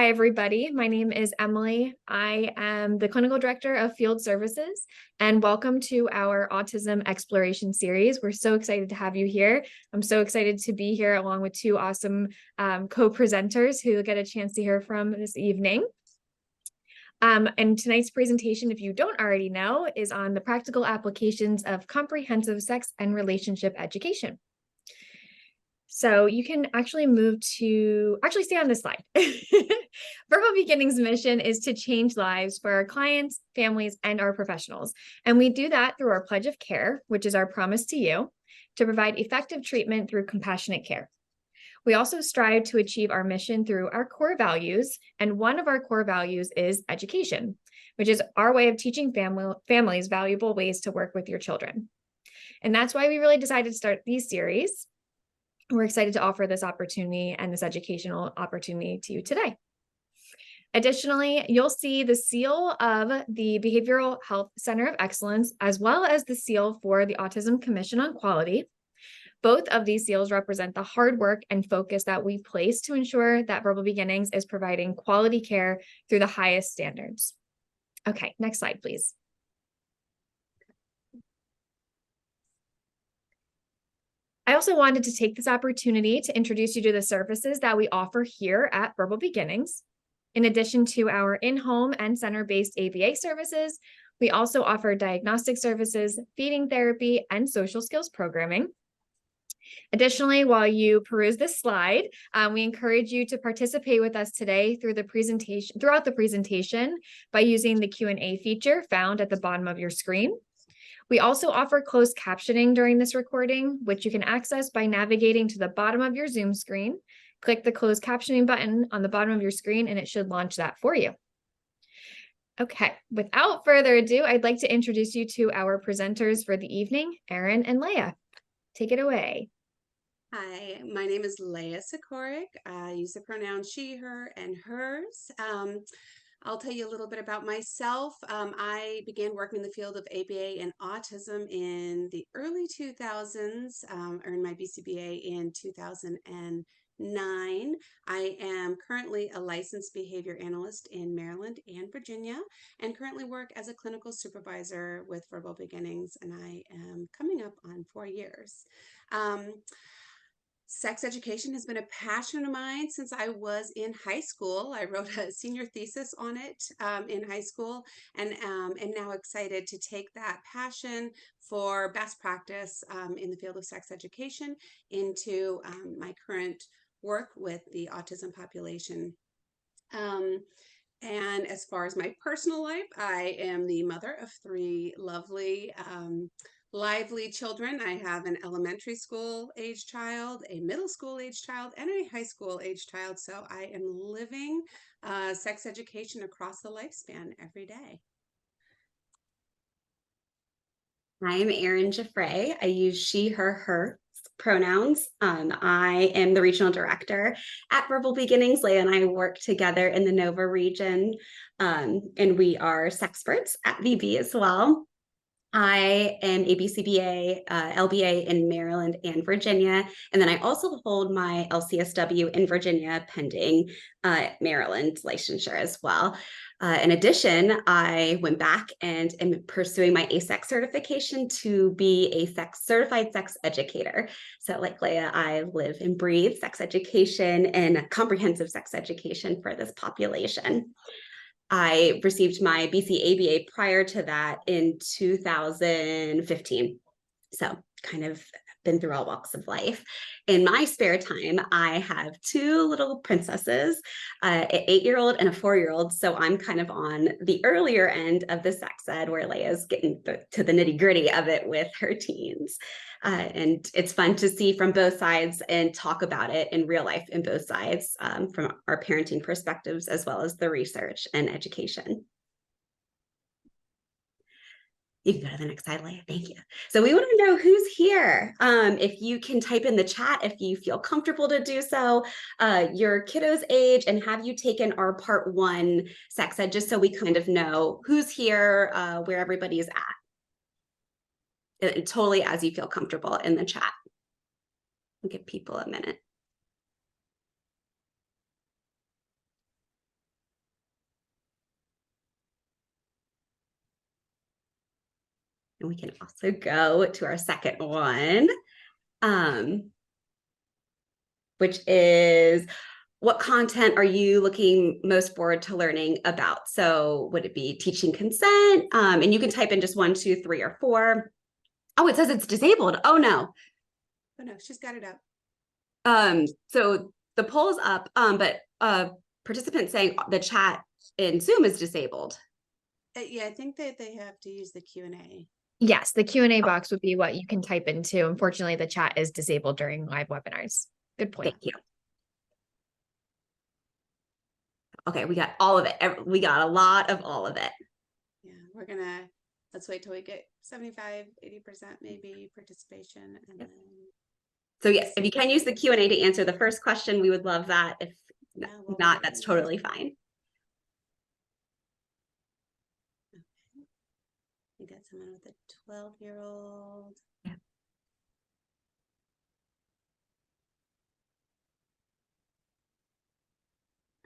Hi, everybody. My name is Emily. I am the Clinical Director of Field Services, and welcome to our Autism Exploration Series. We're so excited to have you here. I'm so excited to be here along with two awesome co-presenters who you'll get a chance to hear from this evening. And tonight's presentation, if you don't already know, is on the practical applications of comprehensive sex and relationship education. So you can actually stay on this slide. Verbal Beginnings' mission is to change lives for our clients, families, and our professionals. And we do that through our pledge of care, which is our promise to you, to provide effective treatment through compassionate care. We also strive to achieve our mission through our core values. And one of our core values is education, which is our way of teaching families valuable ways to work with your children. And that's why we really decided to start these series. We're excited to offer this opportunity and this educational opportunity to you today. Additionally, you'll see the seal of the Behavioral Health Center of Excellence, as well as the seal for the Autism Commission on Quality. Both of these seals represent the hard work and focus that we place to ensure that Verbal Beginnings is providing quality care through the highest standards. Okay, next slide, please. I also wanted to take this opportunity to introduce you to the services that we offer here at Verbal Beginnings. In addition to our in-home and center-based ABA services, we also offer diagnostic services, feeding therapy, and social skills programming. Additionally, while you peruse this slide, we encourage you to participate with us today throughout the presentation by using the Q&A feature found at the bottom of your screen. We also offer closed captioning during this recording, which you can access by navigating to the bottom of your Zoom screen. Click the closed captioning button on the bottom of your screen, and it should launch that for you. Okay, without further ado, I'd like to introduce you to our presenters for the evening, Erin and Leigha. Take it away. Hi, my name is Leigha Sochurek. I use the pronouns she, her, and hers. I'll tell you a little bit about myself. I began working in the field of ABA and autism in the early 2000s, earned my BCBA in 2009. I am currently a licensed behavior analyst in Maryland and Virginia, and currently work as a clinical supervisor with Verbal Beginnings, and I am coming up on 4 years. Sex education has been a passion of mine since I was in high school. I wrote a senior thesis on it in high school, and now excited to take that passion for best practice in the field of sex education into my current work with the autism population. And as far as my personal life, I am the mother of 3 lovely lively children. I have an elementary school age child, a middle school age child, and a high school age child. So I am living sex education across the lifespan every day. I'm Erin Guiffre. I use she, her pronouns. I am the regional director at Verbal Beginnings. Leigha and I work together in the Nova region, and we are sexperts at VB as well. I am a BCBA, LBA in Maryland and Virginia, and then I also hold my LCSW in Virginia pending Maryland licensure as well. In addition, I went back and am pursuing my ASEX certification to be a certified sex educator. So like Leigha, I live and breathe sex education and comprehensive sex education for this population. I received my BCABA prior to that in 2015. So kind of been through all walks of life. In my spare time, I have 2 little princesses, an 8-year-old and a 4-year-old. So I'm kind of on the earlier end of the sex ed, where Leia's getting to the nitty gritty of it with her teens. And it's fun to see from both sides and talk about it in real life in both sides, from our parenting perspectives, as well as the research and education. You can go to the next slide, Leigha. Thank you. So we want to know who's here. If you can type in the chat, if you feel comfortable to do so, your kiddo's age, and have you taken our part 1 sex ed, just so we kind of know who's here, where everybody is at. Totally as you feel comfortable in the chat. I'll give people a minute. And we can also go to our second one, which is, what content are you looking most forward to learning about? So would it be teaching consent? And you can type in just 1, 2, 3, or 4. Oh, it says it's disabled. Oh no. Oh no, she's got it up. So the poll is up, but participants saying the chat in Zoom is disabled. Yeah, I think that they have to use the Q&A. Yes, the Q&A box would be what you can type into. Unfortunately, the chat is disabled during live webinars. Good point. Thank you. Okay, we got all of it. We got a lot of all of it. Yeah, let's wait till we get 75, 80% maybe participation. And then so yes, if you can use the Q&A to answer the first question, we would love that. If not, that's totally fine. Okay. You got someone with a 12-year-old. Yeah.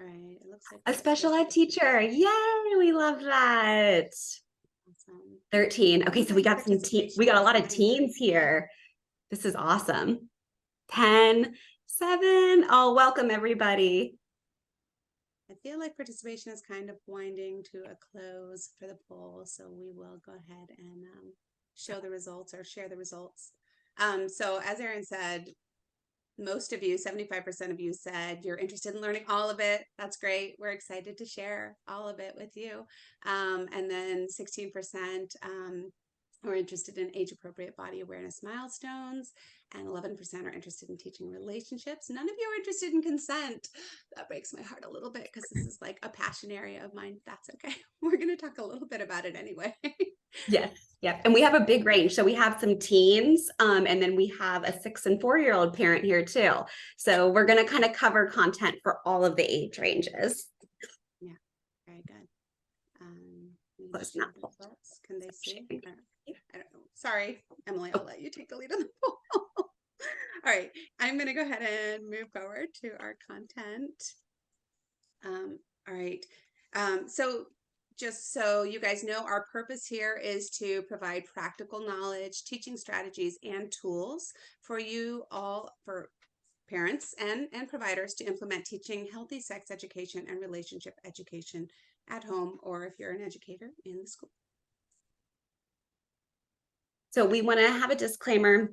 All right, it looks like A special ed teacher. Yay, we love that. Awesome. 13. Okay, so we got we got a lot of teens here. This is awesome. 10, 7. Oh, welcome everybody. I feel like participation is kind of winding to a close for the poll, so we will go ahead and show the results or share the results. So as Erin said, most of you, 75% of you, said you're interested in learning all of it. That's great. We're excited to share all of it with you. And then 16% were interested in age-appropriate body awareness milestones, and 11% are interested in teaching relationships. None of you are interested in consent. That breaks my heart a little bit because this is like a passion area of mine. That's okay. We're going to talk a little bit about it anyway. Yes. Yeah. And we have a big range. So we have some teens, and then we have a 6 and 4-year-old parent here too. So we're going to kind of cover content for all of the age ranges. Yeah, very good. Results. Can they see? I don't know. Sorry, Emily, I'll let you take the lead on the poll. All right, I'm going to go ahead and move forward to our content. All right. So just so you guys know, our purpose here is to provide practical knowledge, teaching strategies, and tools for you all, for parents and providers, to implement teaching healthy sex education and relationship education at home, or if you're an educator, in the school. So we want to have a disclaimer.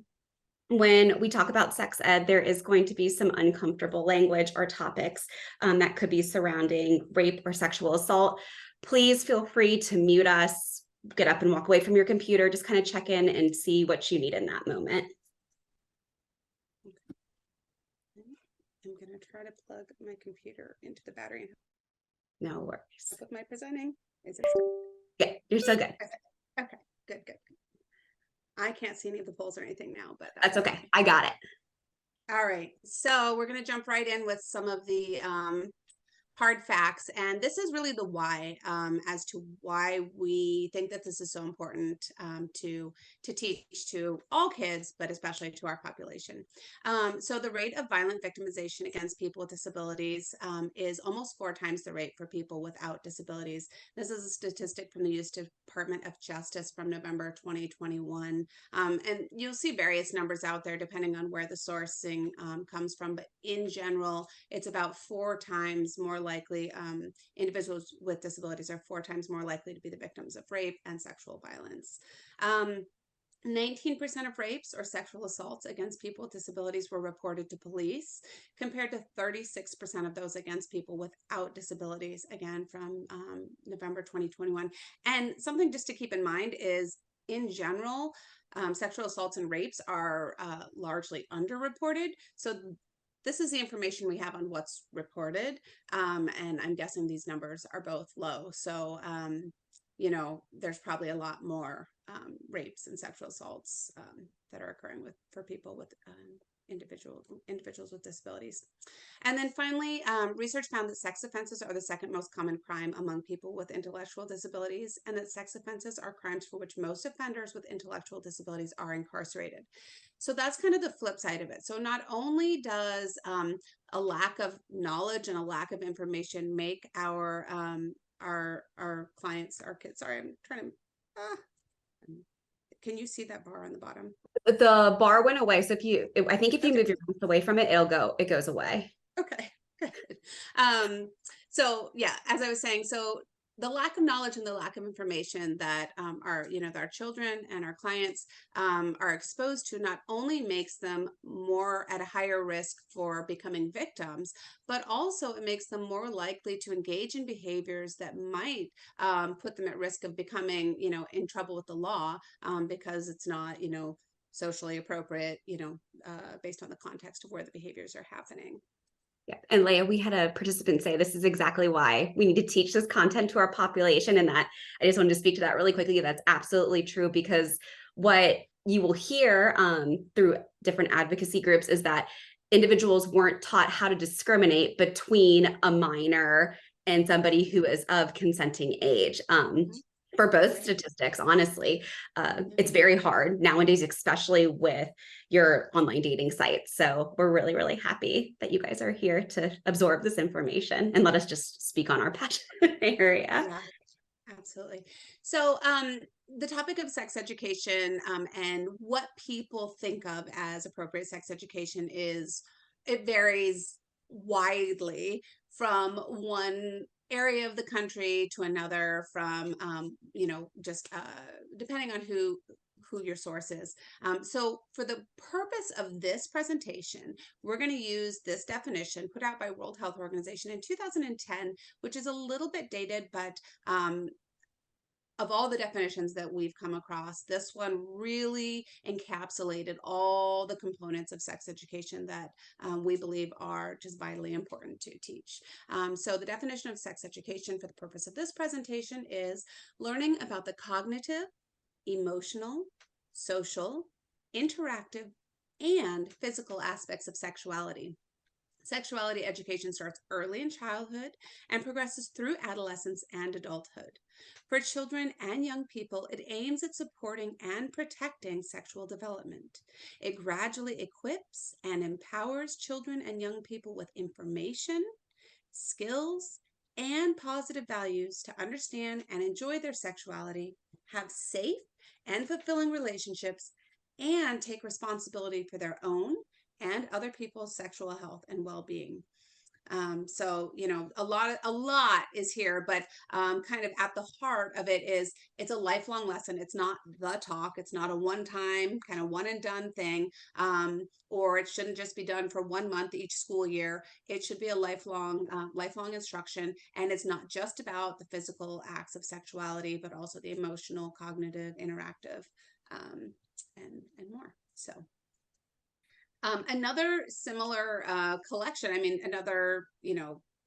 When we talk about sex ed, there is going to be some uncomfortable language or topics that could be surrounding rape or sexual assault. Please feel free to mute us, get up and walk away from your computer, just kind of check in and see what you need in that moment. I'm going to try to plug my computer into the battery. No worries. With my presenting, is it? Yeah, you're so good. Okay, good. I can't see any of the polls or anything now, but that's okay. I got it. All right, so we're going to jump right in with some of the hard facts, and this is really the why, as to why we think that this is so important to teach to all kids, but especially to our population. So the rate of violent victimization against people with disabilities is almost 4 times the rate for people without disabilities. This is a statistic from the U.S. Department of Justice from November 2021, and you'll see various numbers out there depending on where the sourcing comes from, but in general, it's about 4 times more likely, individuals with disabilities are 4 times more likely to be the victims of rape and sexual violence. 19% of rapes or sexual assaults against people with disabilities were reported to police, compared to 36% of those against people without disabilities, again, from November 2021. And something just to keep in mind is, in general, sexual assaults and rapes are largely underreported. So this is the information we have on what's reported, and I'm guessing these numbers are both low. So, you know, there's probably a lot more rapes and sexual assaults that are occurring for people with individuals with disabilities. And then finally, research found that sex offenses are the second most common crime among people with intellectual disabilities, and that sex offenses are crimes for which most offenders with intellectual disabilities are incarcerated. So that's kind of the flip side of it. So not only does a lack of knowledge and a lack of information make our clients, our kids, sorry, I'm trying to, can you see that bar on the bottom? The bar went away. So I think if you Okay. move your mouse away from it, it goes away. Okay, good. So yeah, as I was saying, so the lack of knowledge and the lack of information that our children and our clients are exposed to not only makes them more at a higher risk for becoming victims, but also it makes them more likely to engage in behaviors that might put them at risk of becoming, in trouble with the law because it's not, socially appropriate, based on the context of where the behaviors are happening. Yeah. And Leigha, we had a participant say this is exactly why we need to teach this content to our population. And that I just wanted to speak to that really quickly. That's absolutely true, because what you will hear through different advocacy groups is that individuals weren't taught how to discriminate between a minor and somebody who is of consenting age. For both statistics, honestly, it's very hard nowadays, especially with your online dating sites. So we're really, really happy that you guys are here to absorb this information and let us just speak on our passion area. Yeah, absolutely. So the topic of sex education and what people think of as appropriate sex education it varies widely from one area of the country to another, from just depending on who your source is. So for the purpose of this presentation, we're going to use this definition put out by World Health Organization in 2010, which is a little bit dated, but of all the definitions that we've come across, this one really encapsulated all the components of sex education that we believe are just vitally important to teach. So the definition of sex education for the purpose of this presentation is learning about the cognitive, emotional, social, interactive, and physical aspects of sexuality. Sexuality education starts early in childhood and progresses through adolescence and adulthood. For children and young people, it aims at supporting and protecting sexual development. It gradually equips and empowers children and young people with information, skills, and positive values to understand and enjoy their sexuality, have safe and fulfilling relationships, and take responsibility for their own and other people's sexual health and well-being. So, a lot is here, but kind of at the heart of it is it's a lifelong lesson. It's not the talk. It's not a one-time kind of one and done thing, or it shouldn't just be done for 1 month each school year. It should be a lifelong instruction. And it's not just about the physical acts of sexuality, but also the emotional, cognitive, interactive, and more. So. Another similar collection, another,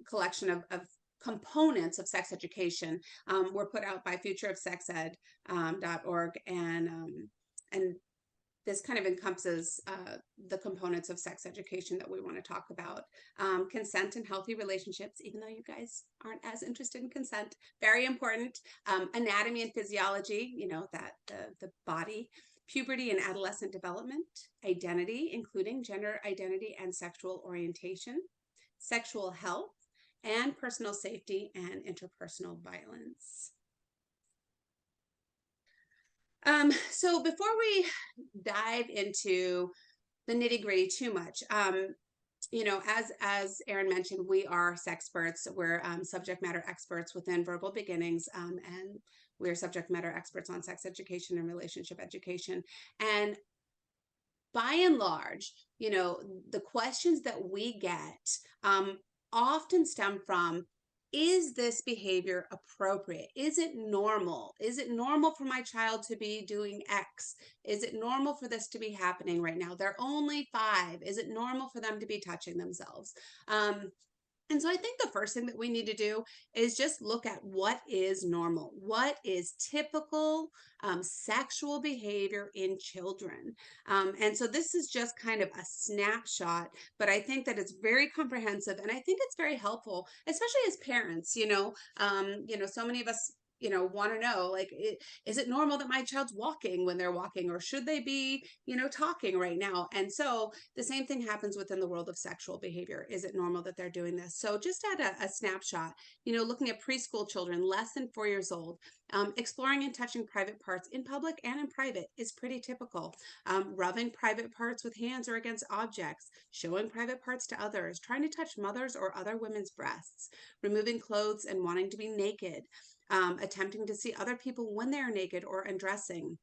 collection of components of sex education were put out by futureofsexed.org, and this kind of encompasses the components of sex education that we want to talk about. Consent and healthy relationships, even though you guys aren't as interested in consent, very important. Anatomy and physiology, that the body. Puberty and adolescent development, identity, including gender identity and sexual orientation, sexual health, and personal safety and interpersonal violence. So before we dive into the nitty-gritty too much, as Erin mentioned, we are sexperts. We're subject matter experts within Verbal Beginnings, and we're subject matter experts on sex education and relationship education. And by and large, the questions that we get often stem from, is this behavior appropriate? Is it normal? Is it normal for my child to be doing X? Is it normal for this to be happening right now? They're only 5. Is it normal for them to be touching themselves? And so I think the first thing that we need to do is just look at what is normal, what is typical sexual behavior in children. And so this is just kind of a snapshot, but I think that it's very comprehensive, and I think it's very helpful, especially as parents. So many of us want to know, like, is it normal that my child's walking when they're walking, or should they be, talking right now? And so the same thing happens within the world of sexual behavior. Is it normal that they're doing this? So just at a snapshot, looking at preschool children less than 4 years old, exploring and touching private parts in public and in private is pretty typical. Rubbing private parts with hands or against objects, showing private parts to others, trying to touch mothers or other women's breasts, removing clothes and wanting to be naked, attempting to see other people when they're naked or undressing,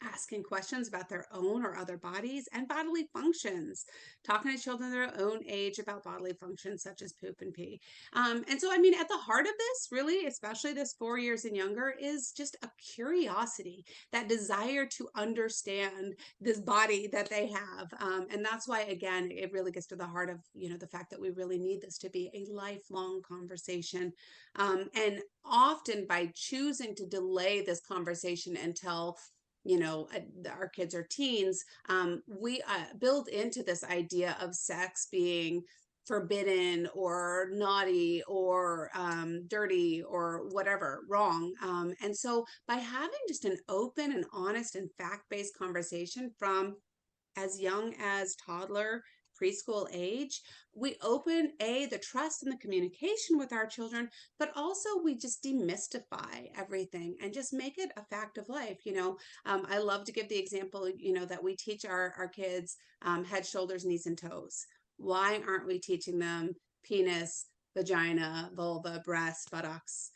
asking questions about their own or other bodies and bodily functions, talking to children their own age about bodily functions such as poop and pee. And so, at the heart of this, really, especially this 4 years and younger, is just a curiosity, that desire to understand this body that they have. And that's why, again, it really gets to the heart of, the fact that we really need this to be a lifelong conversation. And often by choosing to delay this conversation until our kids are teens, we build into this idea of sex being forbidden or naughty or dirty or whatever, wrong. And so by having just an open and honest and fact-based conversation from as young as toddler, preschool age, we open the trust and the communication with our children, but also we just demystify everything and just make it a fact of life. I love to give the example, that we teach our kids head, shoulders, knees, and toes. Why aren't we teaching them penis, vagina, vulva, breast, buttocks?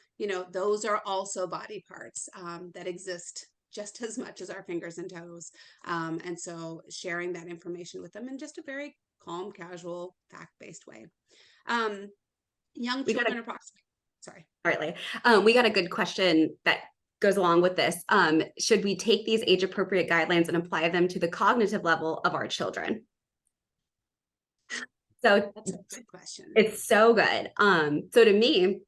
Those are also body parts that exist just as much as our fingers and toes. And so sharing that information with them in just a very calm, casual, fact-based way. Young children approximately. Sorry. All right, Leigh. We got a good question that goes along with this. Should we take these age-appropriate guidelines and apply them to the cognitive level of our children? So that's a good question. It's so good. So to me,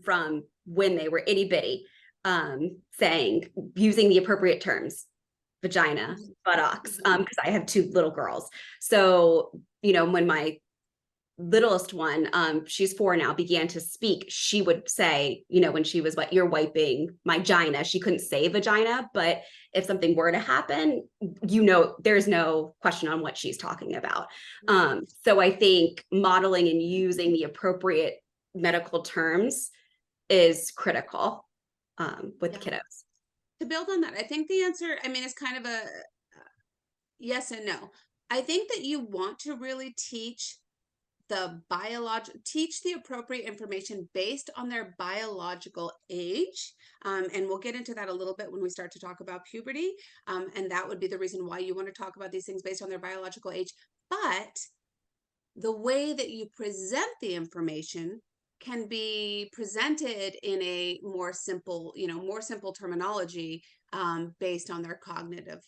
from when they were itty bitty, saying, using the appropriate terms, vagina, buttocks, because I have 2 little girls. So, when my littlest one, she's 4 now, began to speak, she would say, when she was you're wiping my gina, she couldn't say vagina, but if something were to happen, there's no question on what she's talking about. So I think modeling and using the appropriate medical terms is critical with kiddos. To build on that, I think the answer, is kind of a yes and no. I think that you want to really teach the appropriate information based on their biological age. And we'll get into that a little bit when we start to talk about puberty. And that would be the reason why you want to talk about these things based on their biological age. But the way that you present the information can be presented in a more simple terminology based on their cognitive,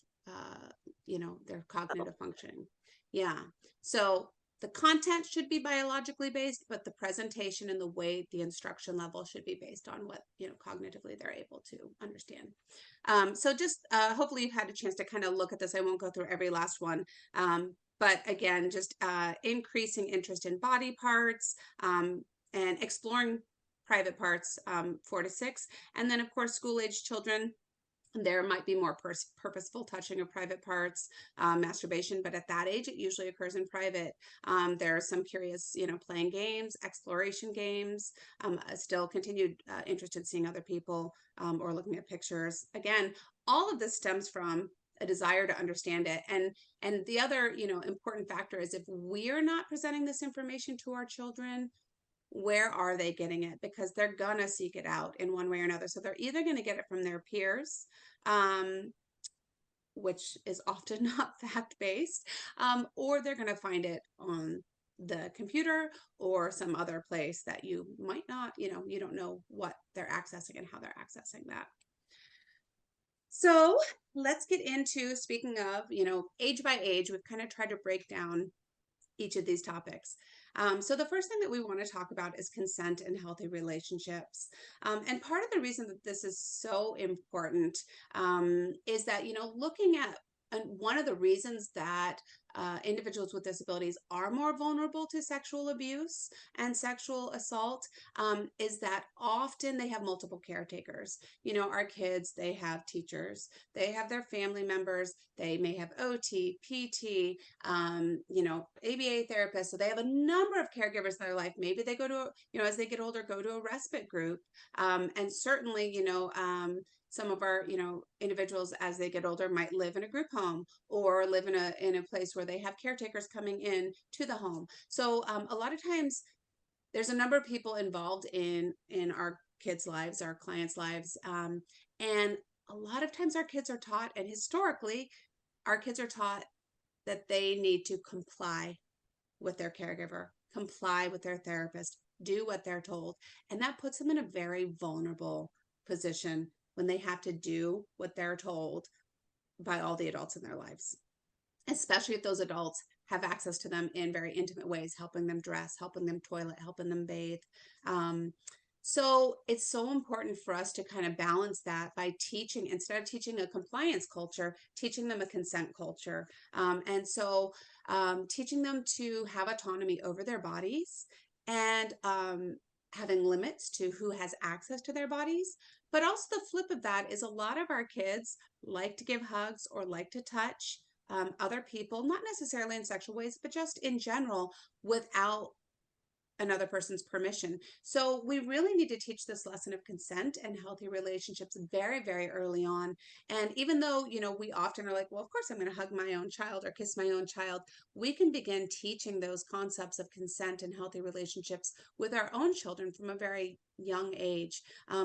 functioning. Yeah. So the content should be biologically based, but the presentation and the way the instruction level should be based on what, cognitively they're able to understand. So just hopefully you've had a chance to kind of look at this. I won't go through every last one. But again, just increasing interest in body parts, and exploring private parts, 4 to 6. And then, of course, school-age children, there might be more purposeful touching of private parts, masturbation, but at that age, it usually occurs in private. There are some curious, playing games, exploration games, still continued interest in seeing other people or looking at pictures. Again, all of this stems from a desire to understand it. And the other, important factor is if we're not presenting this information to our children, where are they getting it? Because they're gonna seek it out in one way or another. So they're either gonna get it from their peers, which is often not fact-based, or they're gonna find it on the computer or some other place that you might not, you don't know what they're accessing and how they're accessing that. So let's get into, speaking of, age by age, we've kind of tried to break down each of these topics. So the first thing that we want to talk about is consent and healthy relationships. And part of the reason that this is so important is that, looking at, and one of the reasons that individuals with disabilities are more vulnerable to sexual abuse and sexual assault is that often they have multiple caretakers. You know, our kids, they have teachers, they have their family members, they may have OT, PT, you know, ABA therapists. So they have a number of caregivers in their life. Maybe they go to, you know, as they get older, go to a respite group. And certainly, you know, some of our, you know, individuals as they get older might live in a group home or live in a place where they have caretakers coming in to the home. So a lot of times there's a number of people involved in our kids' lives, our clients' lives, and a lot of times our kids are taught, and historically, our kids are taught that they need to comply with their caregiver, comply with their therapist, do what they're told, and that puts them in a very vulnerable position when they have to do what they're told by all the adults in their lives, especially if those adults have access to them in very intimate ways, helping them dress, helping them toilet, helping them bathe. So it's so important for us to kind of balance that by teaching, instead of teaching a compliance culture, teaching them a consent culture. And so teaching them to have autonomy over their bodies and having limits to who has access to their bodies. But also the flip of that is a lot of our kids like to give hugs or like to touch other people, not necessarily in sexual ways, but just in general without another person's permission. So we really need to teach this lesson of consent and healthy relationships very, very early on. And even though, you know, we often are like, well, of course I'm going to hug my own child or kiss my own child, we can begin teaching those concepts of consent and healthy relationships with our own children from a very young age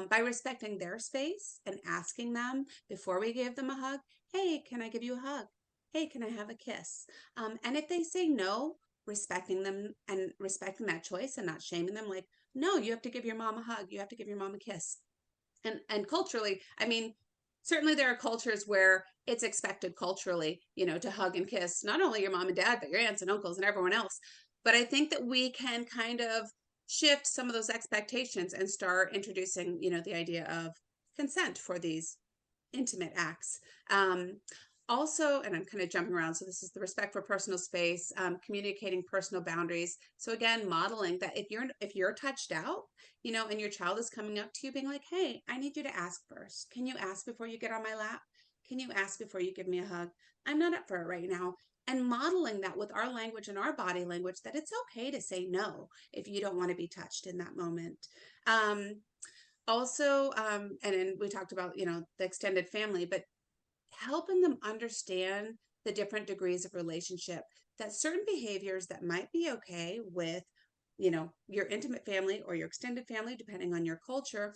by respecting their space and asking them before we give them a hug, hey, can I give you a hug? Hey, can I have a kiss? And if they say no, respecting them and respecting that choice and not shaming them, like, no, you have to give your mom a hug, you have to give your mom a kiss. And culturally, I mean, certainly there are cultures where it's expected culturally, you know, to hug and kiss not only your mom and dad, but your aunts and uncles and everyone else. But I think that we can kind of shift some of those expectations and start introducing, you know, the idea of consent for these intimate acts. Also, and I'm kind of jumping around, so this is the respect for personal space, communicating personal boundaries. So again, modeling that if you're touched out, you know, and your child is coming up to you being like, hey, I need you to ask first. Can you ask before you get on my lap? Can you ask before you give me a hug? I'm not up for it right now. And modeling that with our language and our body language, that it's okay to say no if you don't want to be touched in that moment. Also, and then we talked about, you know, the extended family, but helping them understand the different degrees of relationship, that certain behaviors that might be okay with, you know, your intimate family or your extended family, depending on your culture,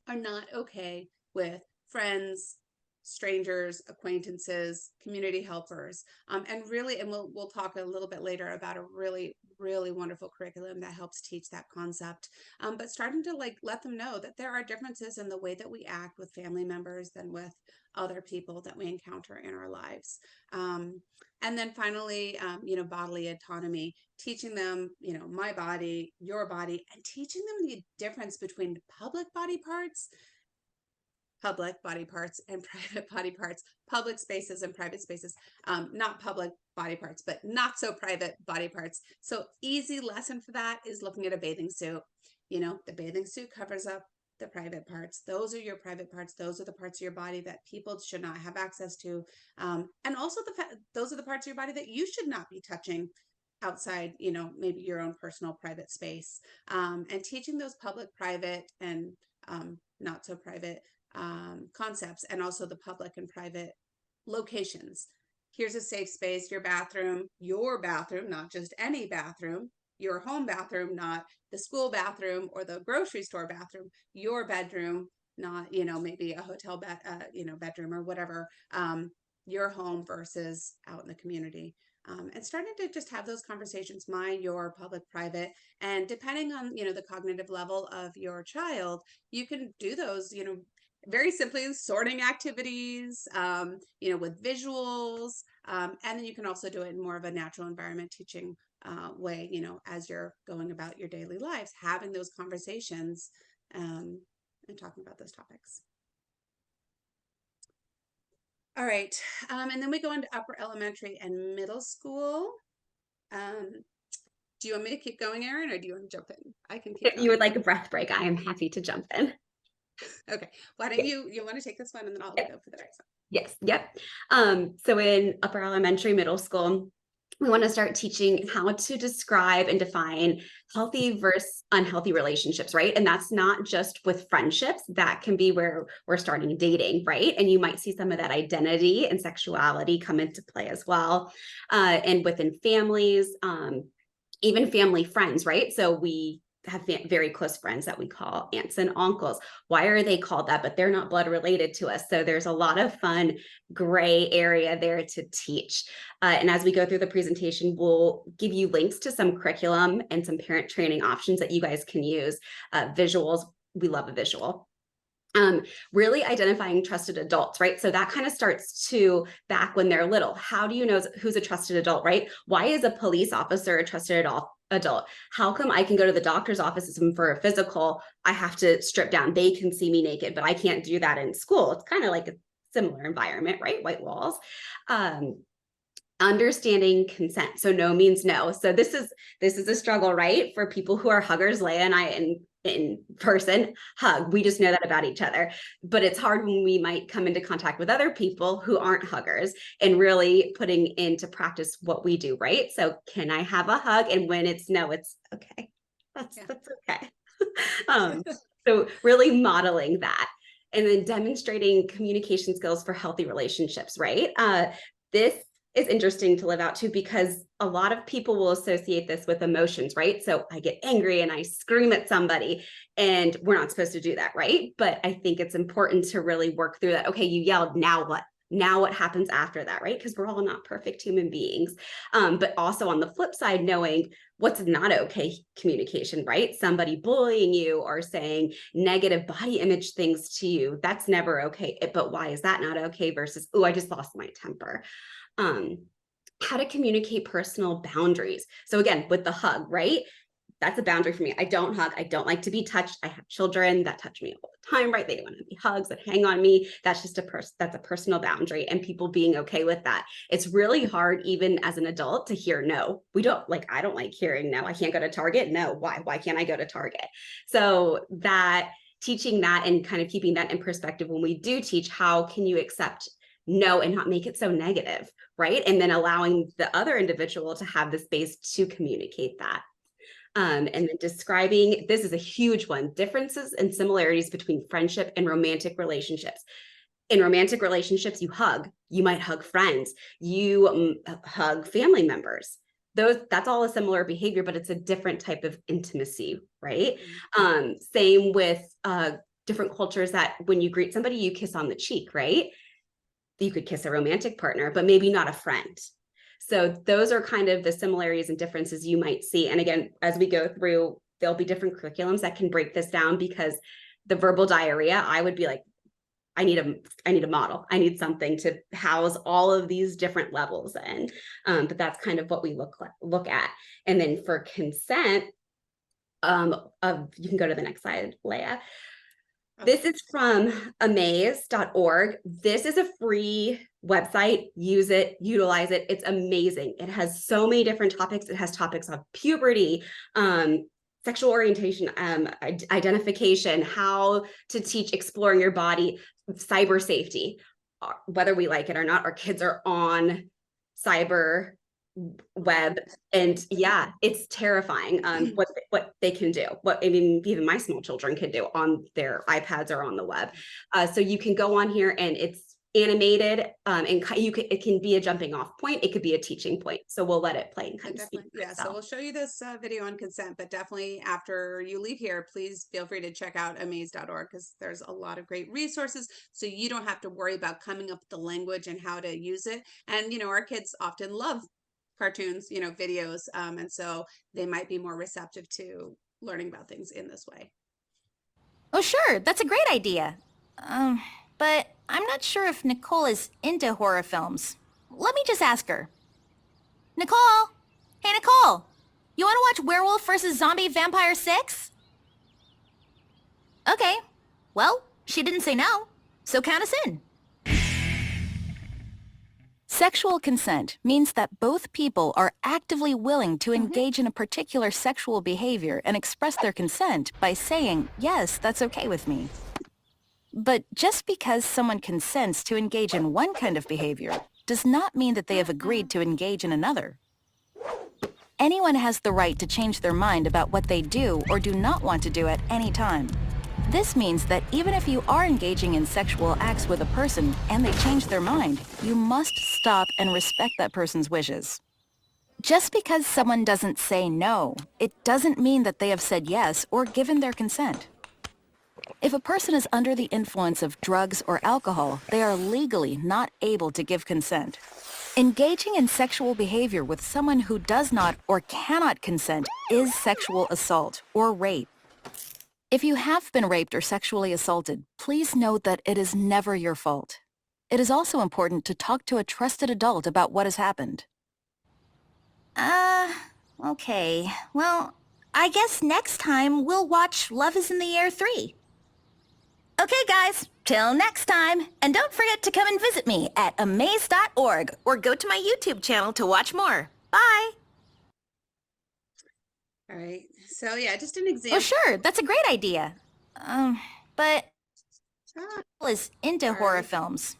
are not okay with friends, strangers, acquaintances, community helpers, and really, and we'll talk a little bit later about a really, really wonderful curriculum that helps teach that concept. But starting to like let them know that there are differences in the way that we act with family members than with other people that we encounter in our lives. And then finally, you know, bodily autonomy, teaching them, you know, my body, your body, and teaching them the difference between public body parts and private body parts, public spaces and private spaces, not public body parts, but not so private body parts. So easy lesson for that is looking at a bathing suit. You know, the bathing suit covers up the private parts. Those are your private parts. Those are the parts of your body that people should not have access to. And also those are the parts of your body that you should not be touching outside, you know, maybe your own personal private space. And teaching those public, private, and not so private concepts, and also the public and private locations. Here's a safe space, your bathroom, not just any bathroom, your home bathroom, not the school bathroom or the grocery store bathroom, your bedroom, not, you know, maybe a hotel bed, you know, bedroom or whatever, your home versus out in the community. And starting to just have those conversations, mine, your, public, private, and depending on, you know, the cognitive level of your child, you can do those, you know, very simply sorting activities, you know, with visuals, and then you can also do it in more of a natural environment teaching way, you know, as you're going about your daily lives, having those conversations and talking about those topics. All right. And then we go into upper elementary and middle school. Do you want me to keep going, Erin, or do you want to jump in? I can keep If going. you would like a breath break, I am happy to jump in. Okay. Why don't you want to take this one and then I'll go for the next one. Yes. Yep. So in upper elementary, middle school, we want to start teaching how to describe and define healthy versus unhealthy relationships, right? And that's not just with friendships. That can be where we're starting dating, right? And you might see some of that identity and sexuality come into play as well. And within families, even family friends, right? So we have very close friends that we call aunts and uncles. Why are they called that? But they're not blood related to us. So there's a lot of fun gray area there to teach. And as we go through the presentation, we'll give you links to some curriculum and some parent training options that you guys can use. Visuals, we love a visual. Really identifying trusted adults, right? So that kind of starts to back when they're little. How do you know who's a trusted adult, right? Why is a police officer a trusted adult? How come I can go to the doctor's office for a physical? I have to strip down. They can see me naked, but I can't do that in school. It's kind of like a similar environment, right? White walls. Understanding consent. So no means no. So this is a struggle, right? For people who are huggers, Leigha and I in person hug. We just know that about each other. But it's hard when we might come into contact with other people who aren't huggers and really putting into practice what we do, right? So can I have a hug? And when it's no, it's okay. That's okay. So really modeling that. And then demonstrating communication skills for healthy relationships, right? This is interesting to live out too, because a lot of people will associate this with emotions, right? So I get angry and I scream at somebody, and we're not supposed to do that, right? But I think it's important to really work through that. Okay, you yelled, now what? Now what happens after that, right? Because we're all not perfect human beings. But also on the flip side, knowing what's not okay communication, right? Somebody bullying you or saying negative body image things to you, that's never okay. But why is that not okay versus, oh, I just lost my temper. How to communicate personal boundaries. So again, with the hug, right? That's a boundary for me. I don't hug. I don't like to be touched. I have children that touch me all the time, right? They want to be hugs that hang on me. That's just that's a personal boundary, and people being okay with that. It's really hard, even as an adult, to hear no. I don't like hearing no. I can't go to Target. No. Why can't I go to Target? So that teaching that and kind of keeping that in perspective when we do teach, how can you accept no and not make it so negative, right? And then allowing the other individual to have the space to communicate that. And then describing, this is a huge one, differences and similarities between friendship and romantic relationships. In romantic relationships, you hug. You might hug friends. You hug family members. That's all a similar behavior, but it's a different type of intimacy, right? Same with different cultures, that when you greet somebody, you kiss on the cheek, right? You could kiss a romantic partner, but maybe not a friend. So those are kind of the similarities and differences you might see. And again, as we go through, there'll be different curriculums that can break this down, because the verbal diarrhea, I would be like, I need a model. I need something to house all of these different levels in. But that's kind of what we look at. And then for consent, you can go to the next slide, Leigha. This is from amaze.org. This is a free website. Use it, utilize it. It's amazing. It has so many different topics. It has topics on puberty, sexual orientation, identification, how to teach exploring your body, cyber safety. Whether we like it or not, our kids are on cyber web, and yeah, it's terrifying what they can do, even my small children can do on their iPads or on the web. So you can go on here, and it's animated, and it can be a jumping off point, it could be a teaching point. So we'll let it play and kind of speak for itself. So we'll show you this video on consent, but definitely after you leave here, please feel free to check out amaze.org, because there's a lot of great resources, so you don't have to worry about coming up with the language and how to use it. And our kids often love cartoons, videos, and so they might be more receptive to learning about things in this way. Oh, sure, that's a great idea. But I'm not sure if Nicole is into horror films. Let me just ask her. Nicole! Hey, Nicole! You want to watch Werewolf vs. Zombie Vampire 6? Okay. Well, she didn't say no, so count us in. Sexual consent means that both people are actively willing to engage in a particular sexual behavior and express their consent by saying, yes, that's okay with me. But just because someone consents to engage in one kind of behavior does not mean that they have agreed to engage in another. Anyone has the right to change their mind about what they do or do not want to do at any time. This means that even if you are engaging in sexual acts with a person and they change their mind, you must stop and respect that person's wishes. Just because someone doesn't say no, it doesn't mean that they have said yes or given their consent. If a person is under the influence of drugs or alcohol, they are legally not able to give consent. Engaging in sexual behavior with someone who does not or cannot consent is sexual assault or rape. If you have been raped or sexually assaulted, please note that it is never your fault. It is also important to talk to a trusted adult about what has happened. Okay. Well, I guess next time we'll watch Love is in the Air 3. Okay, guys, till next time. And don't forget to come and visit me at amaze.org or go to my YouTube channel to watch more. Bye. All right. So yeah, just an example. Oh, sure, that's a great idea. But Ah, is into Sorry. horror films.